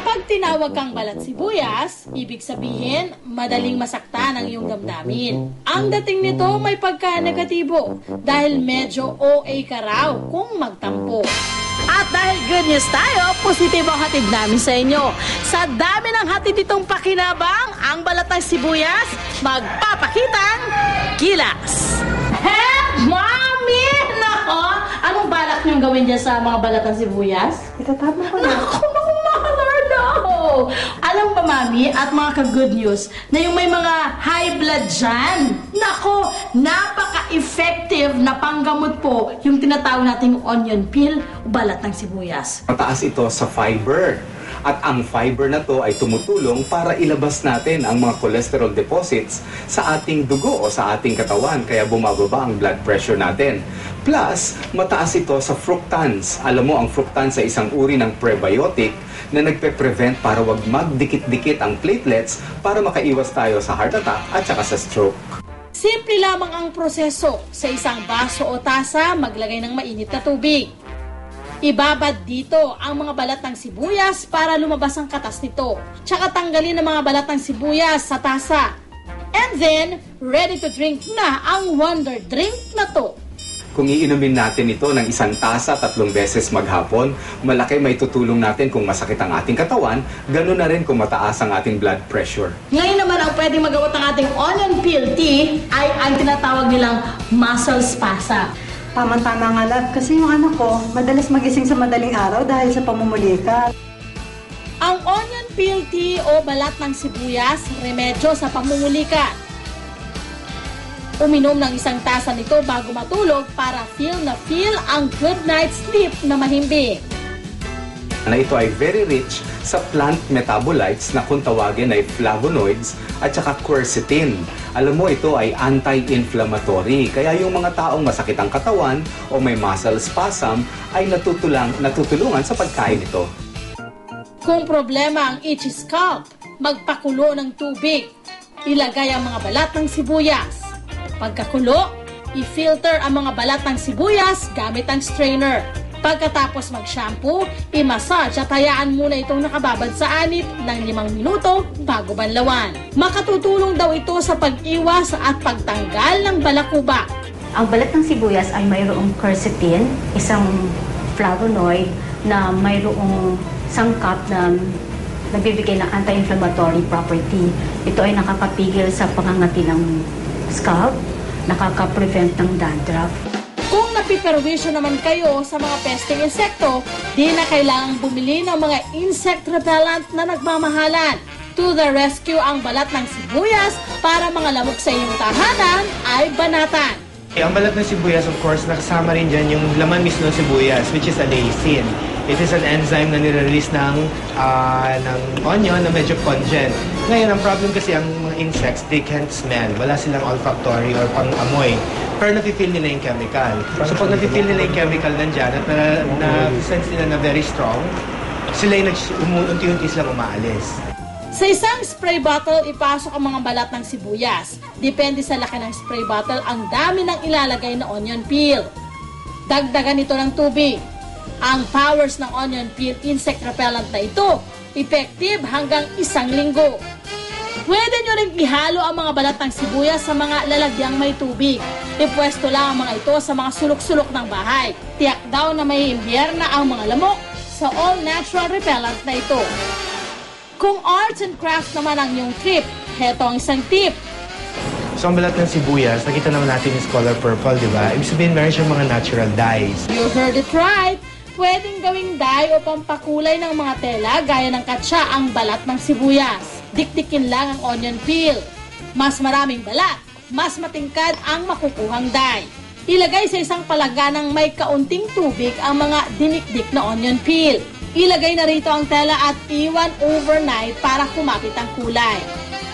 Kapag tinawag kang balat sibuyas, ibig sabihin, madaling masaktan ang iyong damdamin. Ang dating nito may pagka-negatibo dahil medyo OA ka raw kung magtampo. At dahil good news tayo, positibo ang hatid namin sa inyo. Sa dami ng hatid itong pakinabang, ang balat ng sibuyas, magpapakitang gilas. Hey, Mami! Nako! Anong balak niyong gawin dyan sa mga balat ng sibuyas? Itatapon ko na. Naku, alam ba, Mami, at mga ka-good news, na yung may mga high blood dyan, nako, napaka-effective na panggamot po yung tinatawag nating onion peel, balat ng sibuyas. Mataas ito sa fiber. At ang fiber na to ay tumutulong para ilabas natin ang mga cholesterol deposits sa ating dugo o sa ating katawan, kaya bumababa ang blood pressure natin. Plus, mataas ito sa fructans. Alam mo, ang fructans ay isang uri ng prebiotic na nagpe-prevent para wag magdikit-dikit ang platelets para makaiwas tayo sa heart attack at saka sa stroke. Simple lamang ang proseso. Sa isang baso o tasa, maglagay ng mainit na tubig. Ibabad dito ang mga balat ng sibuyas para lumabas ang katas nito. Tsaka tanggalin ang mga balat ng sibuyas sa tasa. And then, ready to drink na ang wonder drink na to. Kung iinumin natin ito ng 1 tasa 3 beses maghapon, malaki may tutulong natin kung masakit ang ating katawan, gano'n na rin kung mataas ang ating blood pressure. Ngayon naman, ang pwedeng magawa ng ating onion peel tea ay ang tinatawag nilang muscle spasm. Tama-tama nga, love. Kasi yung anak ko, madalas magising sa madaling araw dahil sa pamumulika. Ang onion peel tea o balat ng sibuyas, remedyo sa pamumulika. Uminom ng 1 tasa nito bago matulog para feel ang good night sleep na mahimbing. Na ito ay very rich sa plant metabolites na kung tawagin ay flavonoids at saka quercetin. Alam mo, ito ay anti-inflammatory. Kaya yung mga taong masakit ang katawan o may muscle spasm ay natutulungan sa pagkain ito. Kung problema ang itchy scalp, magpakulo ng tubig. Ilagay ang mga balat ng sibuyas. Pagkakulo, i-filter ang mga balat ng sibuyas gamit ang strainer. Pagkatapos mag-shampoo, i-massage at hayaan muna itong nakababad sa anit ng 5 minuto bago banlawan. Makatutulong daw ito sa pag-iwas at pagtanggal ng balakuba. Ang balat ng sibuyas ay mayroong quercetin, isang flavonoid na mayroong sangkap na nagbibigay ng anti-inflammatory property. Ito ay nakakapigil sa pangangati ng scalp, nakaka-prevent ng dandruff. Kung napiperwisyo naman kayo sa mga pesting insekto, di na kailangang bumili ng mga insect repellent na nagmamahalan. To the rescue ang balat ng sibuyas para mga lamok sa iyong tahanan ay banatan. Ang balat ng sibuyas, of course, nakasama rin dyan yung laman mismo ng sibuyas, which is allicin. It is an enzyme na nire-release ng onion na medyo pungent. Ngayon, ang problem kasi ang mga insects, they can't smell. Wala silang olfactory or pang-amoy. Pero nafe-feel nila yung chemical. So pag nafe-feel nila yung chemical nandyan at na-sense nila na very strong, sila yung unti-unti silang umaalis. Sa isang spray bottle, ipasok ang mga balat ng sibuyas. Depende sa laki ng spray bottle, ang dami ng ilalagay na onion peel. Dagdagan ito ng tubig. Ang powers ng onion peel insect repellent na ito, effective hanggang 1 linggo. Pwede nyo rin ihalo ang mga balat ng sibuyas sa mga lalagyang may tubig. Ipwesto lang ang mga ito sa mga sulok-sulok ng bahay. Tiyak daw na may imbierna ang mga lamok sa all-natural repellent na ito. Kung arts and crafts naman ang iyong trip, heto ang isang tip. So ang balat ng sibuyas, nakita naman natin is color purple, di ba? Ibig sabihin, meron siyang mga natural dyes. You heard it right! Pwedeng gawing dye o pampakulay ng mga tela gaya ng katsa ang balat ng sibuyas. Dikdikin lang ang onion peel. Mas maraming balat, mas matingkad ang makukuhang dye. Ilagay sa isang palaganang may kaunting tubig ang mga dinikdik na onion peel. Ilagay na rito ang tela at iwan overnight para kumapit ang kulay.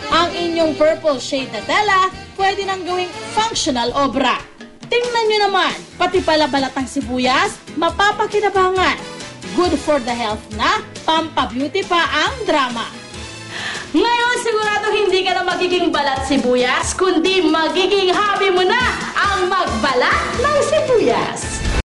Ang inyong purple shade na tela pwede nang gawing functional obra. Tingnan nyo naman, pati pala balat ng sibuyas, mapapakinabangan. Good for the health na, pampa-beauty pa ang drama. Ngayon, sigurado hindi ka na magiging balat sibuyas, kundi magiging hobby mo na ang magbalat ng sibuyas.